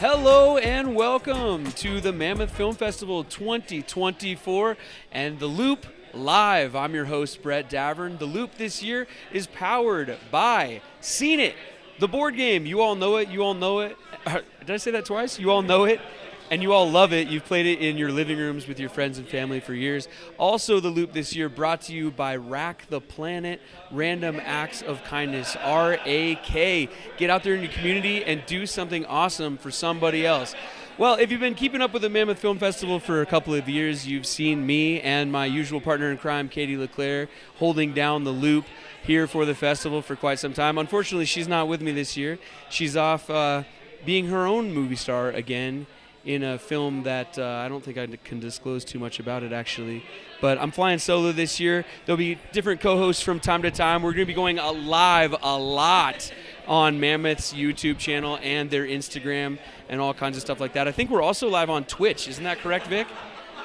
Hello and welcome to the Mammoth Film Festival 2024 and The Loop Live. I'm your host, Brett Davern. The Loop this year is powered by Seen It, the board game. You all know it. You all know it. Did I say that twice? You all know it. And you all love it. You've played it in your living rooms with your friends and family for years. Also, The Loop this year brought to you by Rack the Planet, Random Acts of Kindness, RAK. Get out there in your community and do something awesome for somebody else. Well, if you've been keeping up with the Mammoth Film Festival for a couple of years, you've seen me and my usual partner in crime, Katie LeClaire, holding down The Loop here for the festival for quite some time. Unfortunately, she's not with me this year. She's off being her own movie star again, in a film that I don't think I can disclose too much about it, actually. But I'm flying solo this year. There'll be different co-hosts from time to time. We're going to be going live a lot on Mammoth's YouTube channel and their Instagram and all kinds of stuff like that. I think we're also live on Twitch. Isn't that correct, Vic?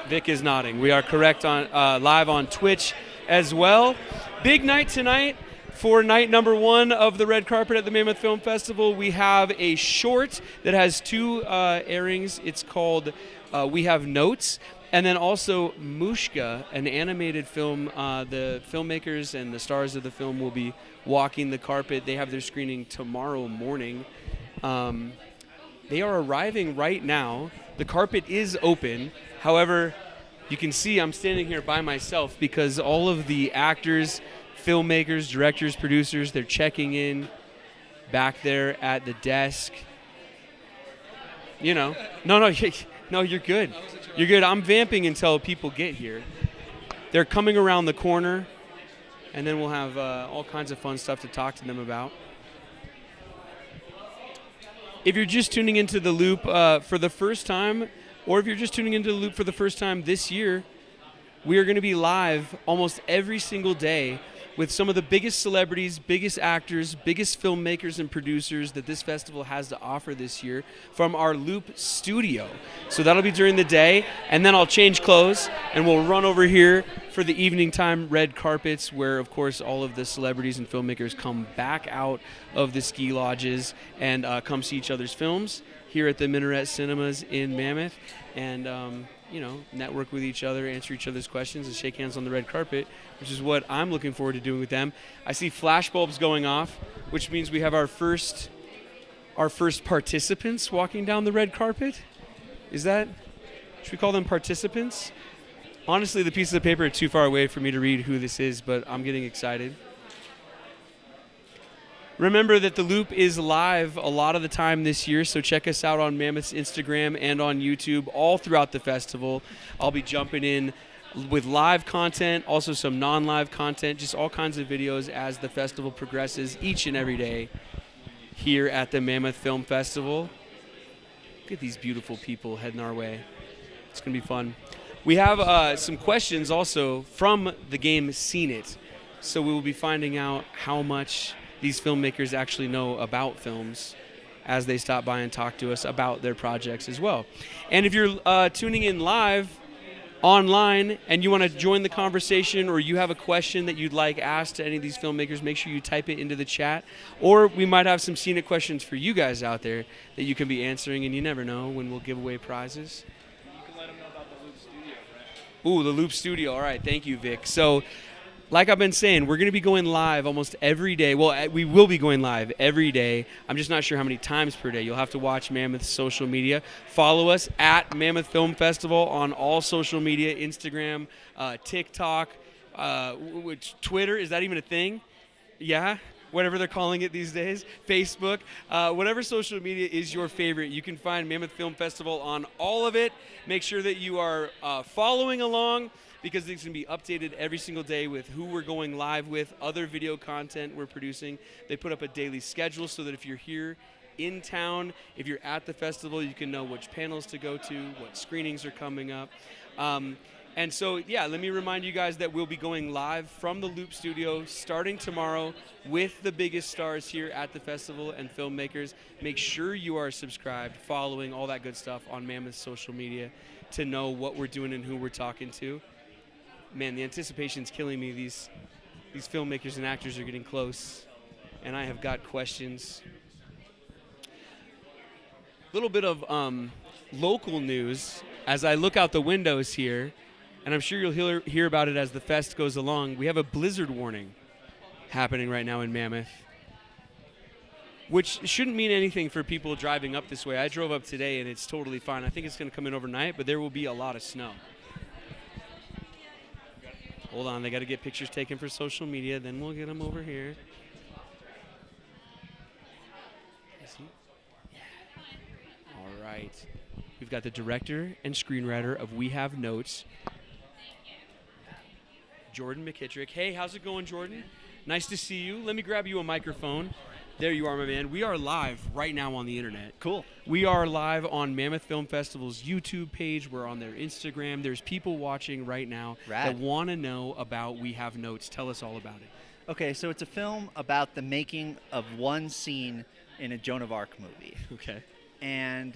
Vic is nodding. We are correct on live on Twitch as well. Big night tonight. For night number one of the red carpet at the Mammoth Film Festival, we have a short that has two airings. It's called We Have Notes. And then also Mushka, an animated film. The filmmakers and the stars of the film will be walking the carpet. They have their screening tomorrow morning. They are arriving right now. The carpet is open. However, you can see I'm standing here by myself because all of the actors, filmmakers, directors, producers, they're checking in back there at the desk. You know, no, you're good. You're good. I'm vamping until people get here. They're coming around the corner, and then we'll have all kinds of fun stuff to talk to them about. If you're just tuning into The Loop for the first time, or if you're just tuning into The Loop for the first time this year, we are going to be live almost every single day with some of the biggest celebrities, biggest actors, biggest filmmakers and producers that this festival has to offer this year from our Loop studio. So that'll be during the day, and then I'll change clothes, and we'll run over here for the evening time red carpets where, of course, all of the celebrities and filmmakers come back out of the ski lodges and come see each other's films here at the Minaret Cinemas in Mammoth, and network with each other, answer each other's questions, and shake hands on the red carpet, which is what I'm looking forward to doing with them. I see flash bulbs going off, which means we have our first participants walking down the red carpet. Should we call them participants? Honestly, the pieces of paper are too far away for me to read who this is, but I'm getting excited. Remember that The Loop is live a lot of the time this year, so check us out on Mammoth's Instagram and on YouTube all throughout the festival. I'll be jumping in with live content, also some non-live content, just all kinds of videos as the festival progresses each and every day here at the Mammoth Film Festival. Look at these beautiful people heading our way. It's going to be fun. We have some questions also from the game Seen It, so we will be finding out how much these filmmakers actually know about films as they stop by and talk to us about their projects as well. And if you're tuning in live online and you want to join the conversation, or you have a question that you'd like asked to any of these filmmakers, make sure you type it into the chat. Or we might have some Scenic questions for you guys out there that you can be answering, and you never know when we'll give away prizes. You can let them know about the Loop Studio, Brett. Ooh, the Loop Studio. All right, thank you, Vic. So, like I've been saying, we're going to be going live almost every day. Well, we will be going live every day. I'm just not sure how many times per day. You'll have to watch Mammoth's social media. Follow us at Mammoth Film Festival on all social media, Instagram, TikTok, Twitter. Is that even a thing? Yeah? Whatever they're calling it these days. Facebook. Whatever social media is your favorite, you can find Mammoth Film Festival on all of it. Make sure that you are following along, because it's going to be updated every single day with who we're going live with, other video content we're producing. They put up a daily schedule so that if you're here in town, if you're at the festival, you can know which panels to go to, what screenings are coming up. And so, yeah, let me remind you guys that we'll be going live from the Loop Studio starting tomorrow with the biggest stars here at the festival and filmmakers. Make sure you are subscribed, following all that good stuff on Mammoth's social media to know what we're doing and who we're talking to. Man, the anticipation's killing me. These filmmakers and actors are getting close, and I have got questions. little bit of local news as I look out the windows here, and I'm sure you'll hear about it as the fest goes along. We have a blizzard warning happening right now in Mammoth, which shouldn't mean anything for people driving up this way. I drove up today, and it's totally fine. I think it's going to come in overnight, but there will be a lot of snow. Hold on, they got to get pictures taken for social media, then we'll get them over here. Yeah. All right. We've got the director and screenwriter of We Have Notes, Jordan McKittrick. Hey, how's it going, Jordan? Nice to see you. Let me grab you a microphone. There you are, my man. We are live right now on the internet. Cool. We are live on Mammoth Film Festival's YouTube page. We're on their Instagram. There's people watching right now that want to know about We Have Notes. Tell us all about it. Okay, so it's a film about the making of one scene in a Joan of Arc movie. Okay. And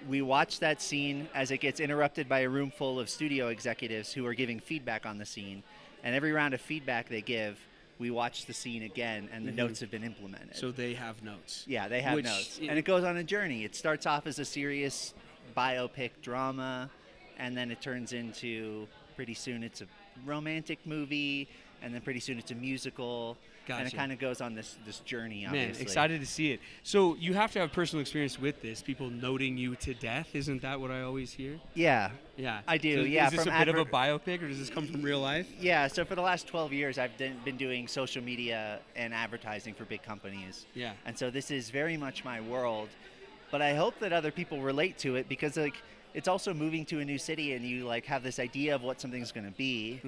we watch that scene as it gets interrupted by a room full of studio executives who are giving feedback on the scene. And every round of feedback they give, we watch the scene again, and the notes have been implemented. So they have notes. Yeah, they have notes. And it goes on a journey. It starts off as a serious biopic drama, and then it turns into, pretty soon it's a romantic movie, and then pretty soon it's a musical. Gotcha. And it kind of goes on this journey, obviously. Man, excited to see it. So you have to have personal experience with this, people noting you to death. Isn't that what I always hear? Yeah. Yeah. I do, So yeah. Is this a bit of a biopic, or does this come from real life? Yeah, so for the last 12 years, I've been doing social media and advertising for big companies. Yeah. And so this is very much my world. But I hope that other people relate to it, because it's also moving to a new city, and you have this idea of what something's going to be,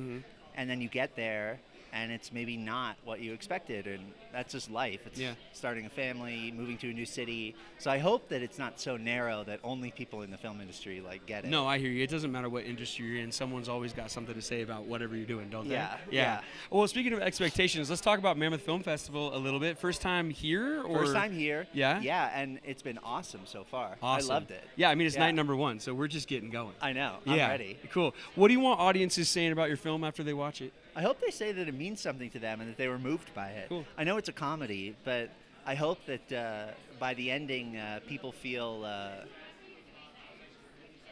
and then you get there, and it's maybe not what you expected, and that's just life. It's starting a family, moving to a new city. So I hope that it's not so narrow that only people in the film industry get it. No, I hear you. It doesn't matter what industry you're in. Someone's always got something to say about whatever you're doing, don't they? Yeah. Well, speaking of expectations, let's talk about Mammoth Film Festival a little bit. First time here? Or? First time here. Yeah? Yeah, and it's been awesome so far. Awesome. I loved it. Yeah, I mean, it's night number 1, so we're just getting going. I know. I'm ready. Cool. What do you want audiences saying about your film after they watch it? I hope they say that it means something to them and that they were moved by it. Cool. I know it's a comedy, but I hope that by the ending, people feel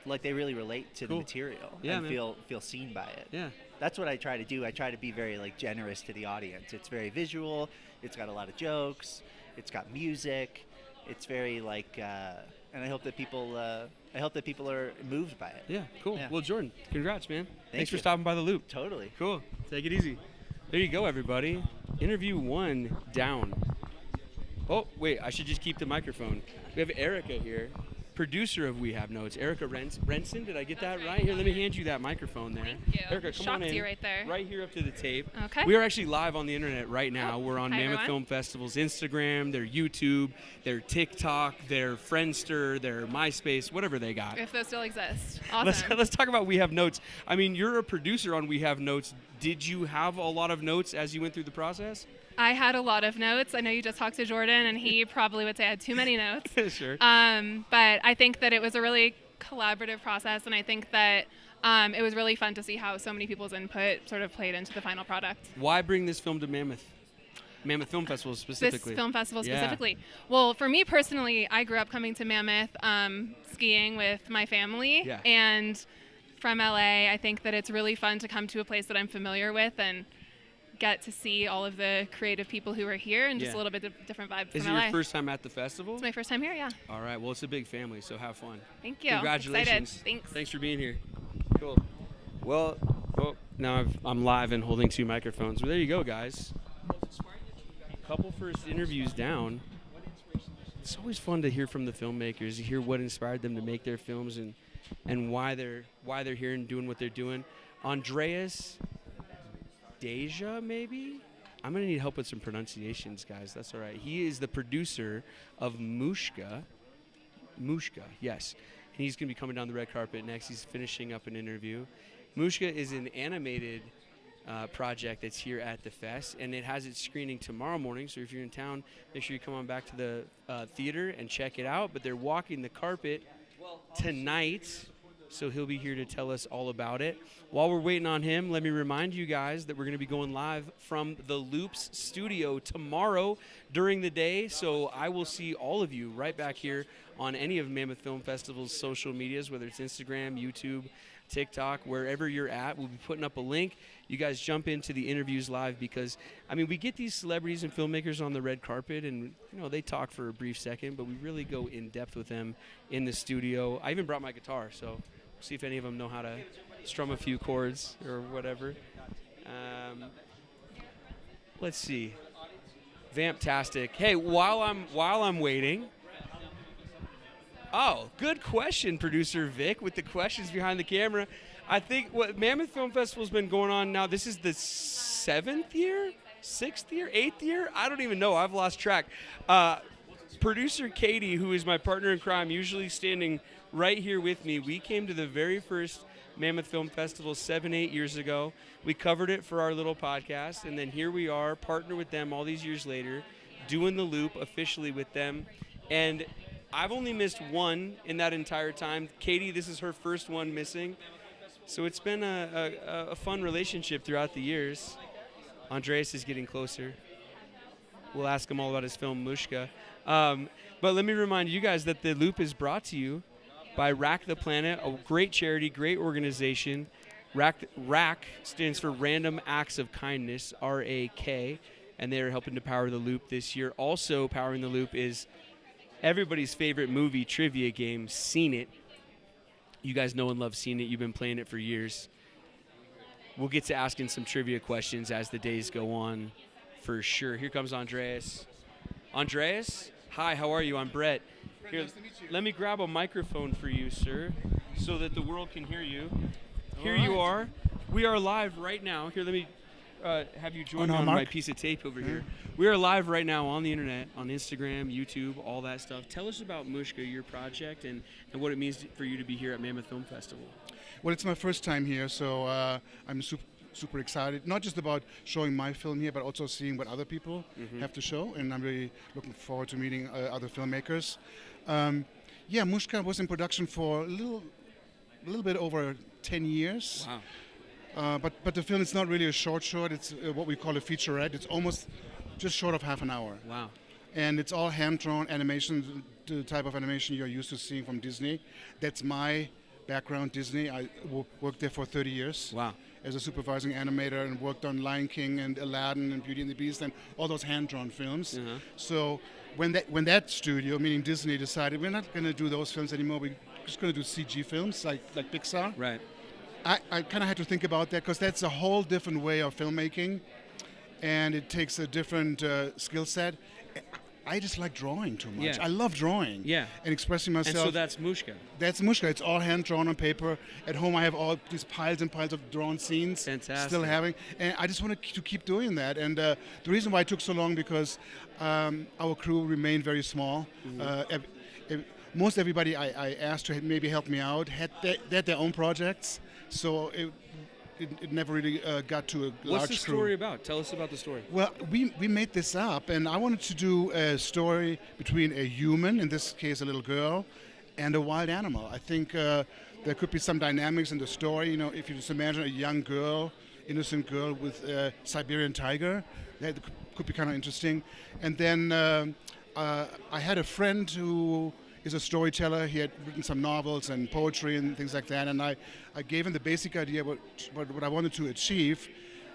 like they really relate to the material and feel seen by it. Yeah. That's what I try to do. I try to be very generous to the audience. It's very visual. It's got a lot of jokes. It's got music. It's very and I hope that people are moved by it. Yeah, cool. Yeah. Well, Jordan, congrats, man. Thanks for you. stopping by the Loop. Totally. Cool. Take it easy. There you go, everybody. Interview 1 down. Oh, wait, I should just keep the microphone. We have Erica here, producer of We Have Notes. Erica Renson, did I get that right? Here, let me hand you that microphone there. Thank you. Erica, come on in. Shocked you right there. Right here up to the tape. Okay. We are actually live on the internet right now. We're on Mammoth everyone. Film Festival's Instagram, their YouTube, their TikTok, their Friendster, their MySpace, whatever they got. If those still exist. Awesome. Let's talk about We Have Notes. I mean, you're a producer on We Have Notes. Did you have a lot of notes as you went through the process? I had a lot of notes. I know you just talked to Jordan, and he probably would say I had too many notes. Sure. But I think that it was a really collaborative process, and I think that it was really fun to see how so many people's input sort of played into the final product. Why bring this film to Mammoth Film Festival specifically? This film festival specifically. Well, for me personally, I grew up coming to Mammoth skiing with my family, and from LA, I think that it's really fun to come to a place that I'm familiar with and get to see all of the creative people who are here and just a little bit of different vibe from LA. Is it your first time at the festival? It's my first time here, yeah. All right, well, it's a big family, so have fun. Thank you. Congratulations. Excited. Thanks for being here. Cool. Well, now I'm live and holding 2 microphones. Well, there you go, guys. A couple first interviews down. It's always fun to hear from the filmmakers, to hear what inspired them to make their films and why they're here and doing what they're doing. Andreas Deja, maybe? I'm going to need help with some pronunciations, guys. That's all right. He is the producer of Mushka. Mushka, yes. And he's going to be coming down the red carpet next. He's finishing up an interview. Mushka is an animated project that's here at the fest, and it has its screening tomorrow morning. So if you're in town, make sure you come on back to the theater and check it out. But they're walking the carpet tonight, so he'll be here to tell us all about it. While we're waiting on him, let me remind you guys that we're going to be going live from the Loops studio tomorrow during the day. So I will see all of you right back here on any of Mammoth Film Festival's social medias, whether it's Instagram, YouTube, TikTok, wherever you're at. We'll be putting up a link. You guys jump into the interviews live because, I mean, we get these celebrities and filmmakers on the red carpet and, you know, they talk for a brief second, but we really go in depth with them in the studio. I even brought my guitar, so we'll see if any of them know how to strum a few chords or whatever. Let's see. Vamptastic. Hey, while I'm waiting. Oh, good question, producer Vic, with the questions behind the camera. I think what Mammoth Film Festival's been going on now, this is the 7th year, 6th year, 8th year? I don't even know. I've lost track. Producer Katie, who is my partner in crime, usually standing right here with me, we came to the very first Mammoth Film Festival 7-8 years ago. We covered it for our little podcast, and then here we are, partner with them all these years later, doing the loop officially with them. And I've only missed one in that entire time. Katie, this is her first one missing. So it's been a fun relationship throughout the years. Andreas is getting closer. We'll ask him all about his film, Mushka. But let me remind you guys that the loop is brought to you by Rack the Planet, a great charity, great organization. RAK stands for Random Acts of Kindness, RAK, and they're helping to power the loop this year. Also powering the loop is everybody's favorite movie trivia game, Seen It. You guys know and love Seen It. You've been playing it for years. We'll get to asking some trivia questions as the days go on, for sure. Here comes Andreas. Andreas, hi, how are you? I'm Brett. Here, nice to meet you. let me grab a microphone for you, sir, so that the world can hear you. Here All you right. are. We are live right now. Here, let me have you join me on my piece of tape over here. We are live right now on the internet, on Instagram, YouTube, all that stuff. Tell us about Mushka, your project, and what it means for you to be here at Mammoth Film Festival. Well, it's my first time here, so I'm super excited. Not just about showing my film here, but also seeing what other people have to show. And I'm really looking forward to meeting other filmmakers. Yeah, Mushka was in production for a little bit over 10 years. Wow. But the film is not really a short. It's what we call a featurette. It's almost just short of half an hour. Wow. And it's all hand-drawn animation, the type of animation you're used to seeing from Disney. That's my background, Disney. I worked there for 30 years. Wow. As a supervising animator and worked on Lion King and Aladdin and Beauty and the Beast and all those hand-drawn films. So when that studio, meaning Disney, decided we're not going to do those films anymore, we're just going to do CG films like Pixar. Right. I kind of had to think about that because that's a whole different way of filmmaking, and it takes a different skill set. I just like drawing too much. Yeah. I love drawing. Yeah. And expressing myself. And so that's Mushka. That's Mushka. It's all hand drawn on paper. At home, I have all these piles and piles of drawn scenes. Fantastic. Still having, and I just wanted to keep doing that. And the reason why it took so long because our crew remained very small. Most everybody I asked to maybe help me out had their own projects, so it never really got to a large crew. What's the story about? Tell us about the story. Well, we made this up, and I wanted to do a story between a human, in this case a little girl, and a wild animal. I think there could be some dynamics in the story. You know, if you just imagine a young girl, innocent girl with a Siberian tiger, that could be kind of interesting. And then I had a friend who is a storyteller. He had written some novels and poetry and things like that, and I gave him the basic idea what I wanted to achieve,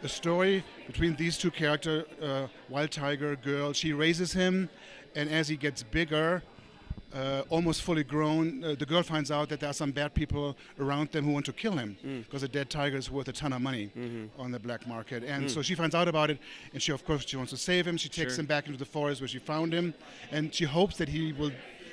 a story between these two characters, wild tiger, girl. She raises him, and as he gets bigger, almost fully grown, the girl finds out that there are some bad people around them who want to kill him because a dead tiger is worth a ton of money on the black market. And so she finds out about it, and she wants to save him. She takes him back into the forest where she found him, and she hopes that he will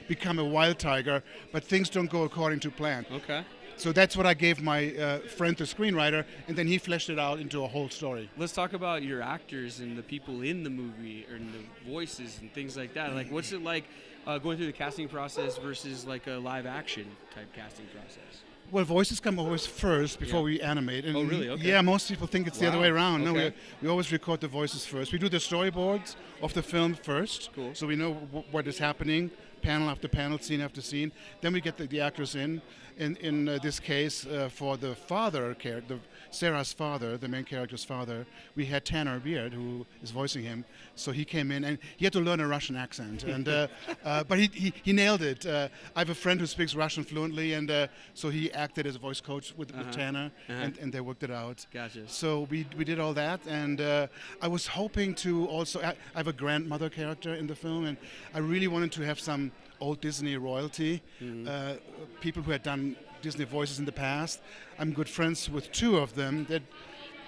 become a wild tiger, but things don't go according to plan. Okay. So that's what I gave my friend, the screenwriter, and then he fleshed it out into a whole story. Let's talk about your actors and the people in the movie and the voices and things like that. Like, what's it like going through the casting process versus like a live action type casting process? Well, voices come always first before we animate. And oh, really? Okay. Yeah, most people think it's the other way around. Okay. No, we always record the voices first. We do the storyboards of the film first, Cool. so we know what is happening panel after panel, scene after scene. Then we get the actors in. In this case, for the father character, Sarah's father, the main character's father, we had Tanner Beard, who is voicing him. So he came in, and he had to learn a Russian accent, and but he nailed it. I have a friend who speaks Russian fluently, and so he acted as a voice coach with Tanner, and they worked it out. Gotcha. So we did all that, and I was hoping to also. I have a grandmother character in the film, and I really wanted to have some old Disney royalty, people who had done Disney voices in the past. I'm good friends with two of them that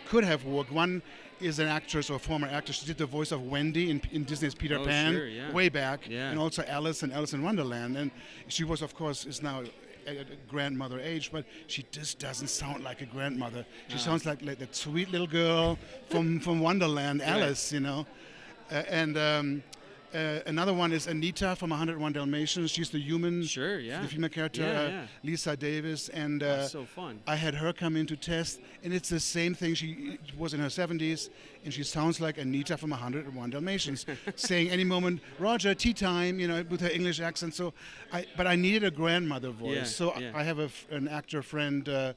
could have worked. One is an actress or former actress. She did the voice of Wendy in Disney's Peter Pan way back, and also Alice in Alice in Wonderland. And she was, of course, is now at a grandmother age, but she just doesn't sound like a grandmother. She sounds like that sweet little girl from Wonderland, Alice, you know. Another one is Anita from 101 Dalmatians. She's the human, the female character, Lisa Davis, and so fun. I had her come in to test, and it's the same thing. She was in her 70s, and she sounds like Anita from 101 Dalmatians, saying any moment, "Roger, tea time," you know, with her English accent. So, but I needed a grandmother voice. I have an actor friend.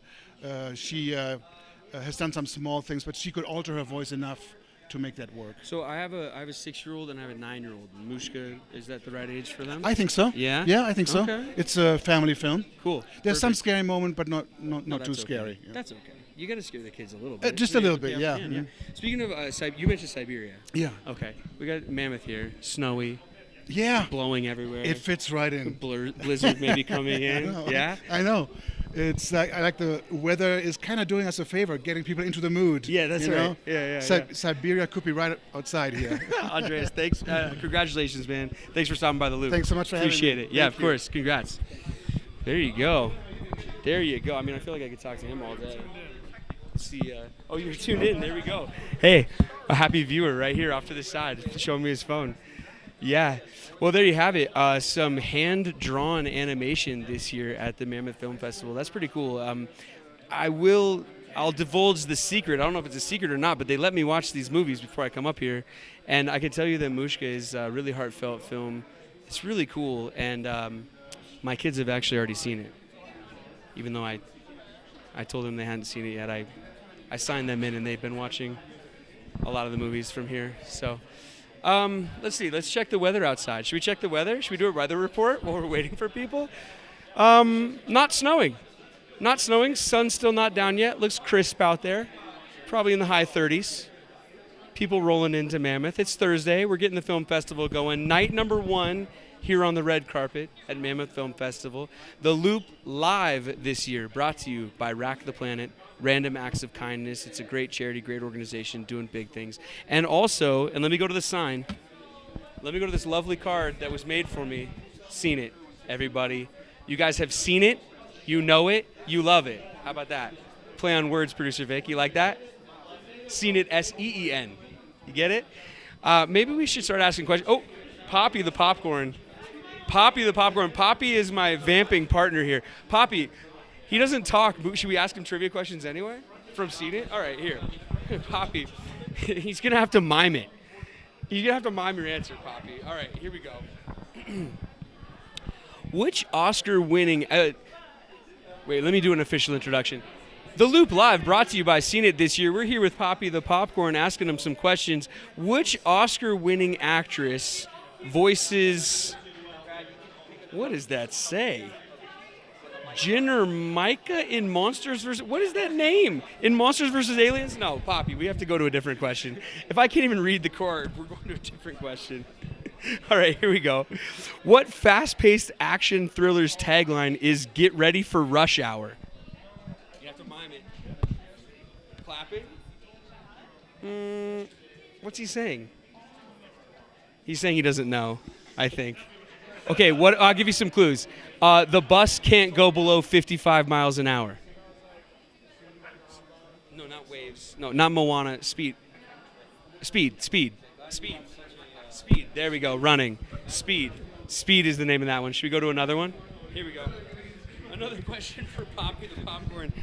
She has done some small things, but she could alter her voice enough to make that work. So I have a 6-year-old and I have a 9-year-old. Mushka, is that the right age for them? I think so. Yeah? Yeah, I think so. Okay. It's a family film. Cool. There's some scary moment, but not too okay. scary. Yeah. That's okay. You got to scare the kids a little bit. Just a little bit, yeah. Speaking of, you mentioned Siberia. Yeah. Okay. We got Mammoth here, snowy. Yeah. Blowing everywhere. It fits right in. Blizzard maybe coming in. Yeah? I know. It's like I like the weather is kind of doing us a favor, getting people into the mood. Yeah, that's right. Yeah. Siberia could be right outside here. Andreas, thanks. Congratulations, man. Thanks for stopping by the Loop. Thanks so much for having me. Appreciate it. Yeah, of course. Congrats. There you go. There you go. I mean, I feel like I could talk to him all day. Let's see. Oh, you're tuned in. There we go. Hey, a happy viewer right here off to the side showing me his phone. Yeah. Well, there you have it. Some hand-drawn animation this year at the Mammoth Film Festival. That's pretty cool. I'll divulge the secret. I don't know if it's a secret or not, but they let me watch these movies before I come up here. And I can tell you that Mushka is a really heartfelt film. It's really cool. And my kids have actually already seen it. Even though I told them they hadn't seen it yet. I signed them in, and they've been watching a lot of the movies from here. So... let's see. Let's check the weather outside. Should we check the weather? Should we do a weather report while we're waiting for people? Not snowing. Not snowing. Sun's still not down yet. Looks crisp out there. Probably in the high 30s. People rolling into Mammoth. It's Thursday. We're getting the film festival going. Night number 1 here on the red carpet at Mammoth Film Festival. The Loop live this year, brought to you by Rack the Planet, Random Acts of Kindness. It's a great charity, great organization, doing big things. And also, and let me go to the sign. Let me go to this lovely card that was made for me. Seen it, everybody. You guys have seen it. You know it. You love it. How about that? Play on words, producer Vic. You like that? Seen it, S-E-E-N. You get it? Maybe we should start asking questions. Oh, Poppy the Popcorn. Poppy the Popcorn. Poppy is my vamping partner here. Poppy, he doesn't talk. Should we ask him trivia questions anyway? From Seen It? All right, here. Poppy, he's going to have to mime it. You're going to have to mime your answer, Poppy. All right, here we go. Which Oscar-winning... wait, let me do an official introduction. The Loop Live, brought to you by Seen It this year. We're here with Poppy the Popcorn, asking him some questions. Which Oscar-winning actress voices... What does that say? Jenner Micah in Monsters vs. What is that name? In Monsters vs. Aliens? No, Poppy, we have to go to a different question. If I can't even read the card, we're going to a different question. All right, here we go. What fast-paced action thriller's tagline is "Get ready for rush hour"? You have to mime it. Clapping? What's he saying? He's saying he doesn't know, I think. Okay, I'll give you some clues. The bus can't go below 55 miles an hour. No, not Waves. No, not Moana. Speed. There we go. Running. Speed. Speed is the name of that one. Should we go to another one? Here we go. Another question for Poppy the Popcorn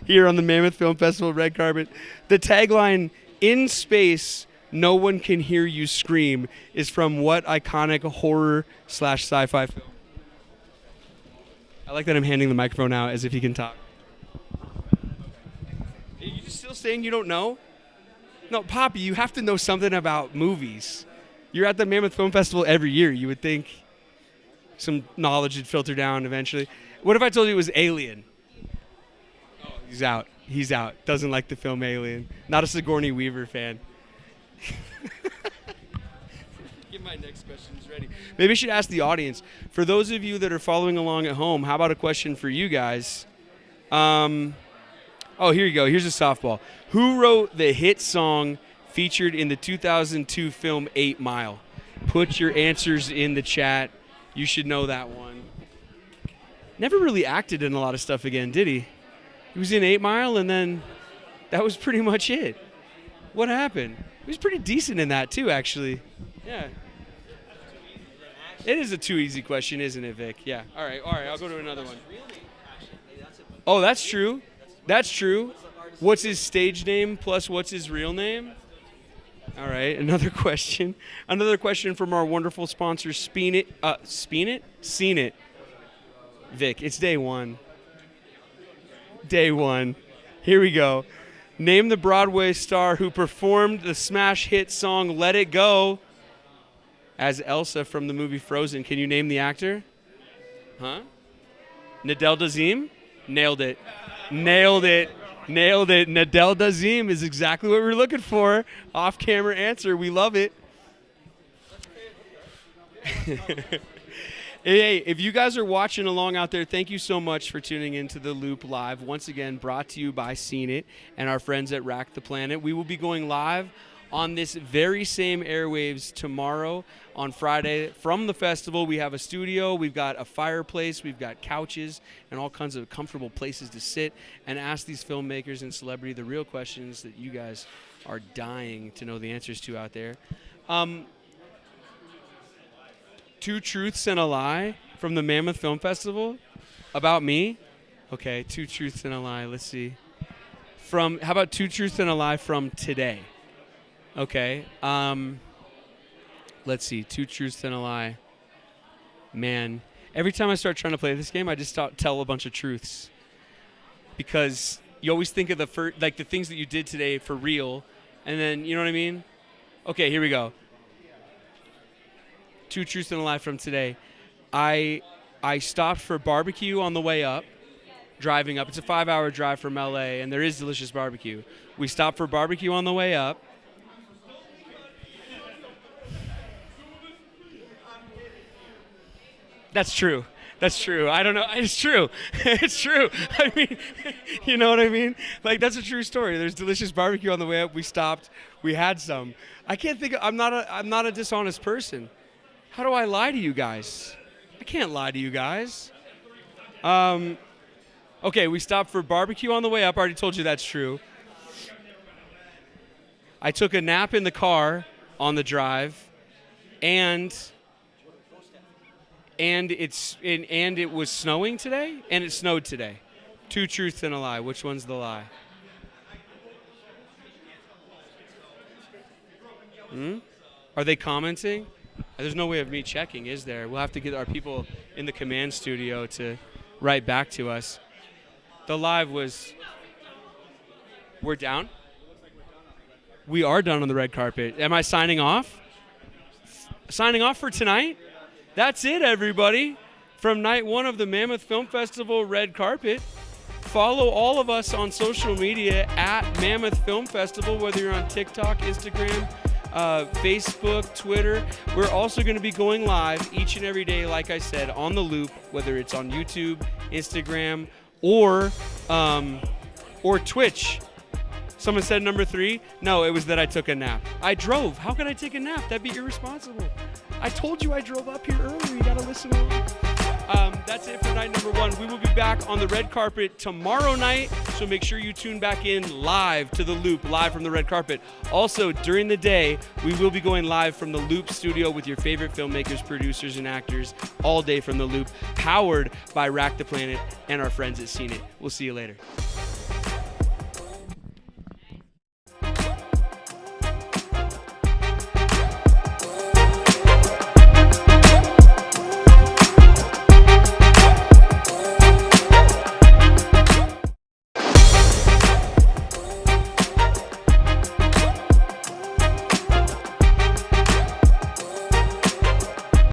here on the Mammoth Film Festival red carpet. The tagline, "In space, No One Can Hear You Scream is from what iconic horror/sci-fi film? I like that I'm handing the microphone out as if he can talk. Are you still saying you don't know? No, Poppy, you have to know something about movies. You're at the Mammoth Film Festival every year. You would think some knowledge would filter down eventually. What if I told you it was Alien? Oh, he's out. He's out. Doesn't like the film Alien. Not a Sigourney Weaver fan. Get my next questions ready. Maybe I should ask the audience. For those of you that are following along at home, how about a question for you guys? Oh, here you go. Here's a softball. Who wrote the hit song featured in the 2002 film 8 Mile? Put your answers in the chat. You should know that one. Never really acted in a lot of stuff again, did he? He was in 8 Mile, and then that was pretty much it. What happened? He was pretty decent in that, too, actually. Yeah. It is a too easy question, isn't it, Vic? Yeah. All right, I'll go to another one. Oh, that's true. That's true. What's his stage name plus what's his real name? All right, another question. Another question from our wonderful sponsor, Seen It. Vic, it's day one. Day one. Here we go. Name the Broadway star who performed the smash hit song Let It Go as Elsa from the movie Frozen. Can you name the actor? Huh? Nadel Dazeem? Nailed it. Nailed it. Nailed it. Nadel Dazeem is exactly what we're looking for. Off-camera answer. We love it. Hey, if you guys are watching along out there, thank you so much for tuning into The Loop Live. Once again, brought to you by Seen It and our friends at Rack the Planet. We will be going live on this very same airwaves tomorrow on Friday from the festival. We have a studio, we've got a fireplace, we've got couches, and all kinds of comfortable places to sit and ask these filmmakers and celebrity the real questions that you guys are dying to know the answers to out there. Two truths and a lie from the Mammoth Film Festival about me. Okay, two truths and a lie. Let's see. How about two truths and a lie from today? Okay. Let's see. Two truths and a lie. Man, every time I start trying to play this game, I just tell a bunch of truths. Because you always think of the things that you did today for real, and then, you know what I mean? Okay, here we go. Two truths and a lie from today. I stopped for barbecue on the way up, driving up. It's a 5-hour drive from LA, and there is delicious barbecue. We stopped for barbecue on the way up. That's true. That's true. I don't know. It's true. It's true. I mean, you know what I mean? Like, that's a true story. There's delicious barbecue on the way up. We stopped. We had some. I can't think of, I'm not a dishonest person. How do I lie to you guys? I can't lie to you guys. Okay, we stopped for barbecue on the way up. I already told you that's true. I took a nap in the car on the drive, and it was snowing today, and it snowed today. Two truths and a lie. Which one's the lie? Are they commenting? There's no way of me checking, is there? We'll have to get our people in the command studio to write back to us. The live was... We're down? We are done on the red carpet. Am I signing off? Signing off for tonight? That's it, everybody. From night one of the Mammoth Film Festival red carpet. Follow all of us on social media at Mammoth Film Festival, whether you're on TikTok, Instagram, Facebook, Twitter. We're also going to be going live each and every day, like I said, on The Loop, whether it's on YouTube, Instagram, or Twitch. Someone said number 3. No, it was that I took a nap. I drove. How could I take a nap? That'd be irresponsible. I told you I drove up here earlier. You got to listen along. That's it for night number 1. We will be back on the red carpet tomorrow night, so make sure you tune back in live to The Loop, live from the red carpet. Also, during the day, we will be going live from the Loop studio with your favorite filmmakers, producers, and actors all day from the Loop, powered by Rack the Planet and our friends at Seen It. We'll see you later.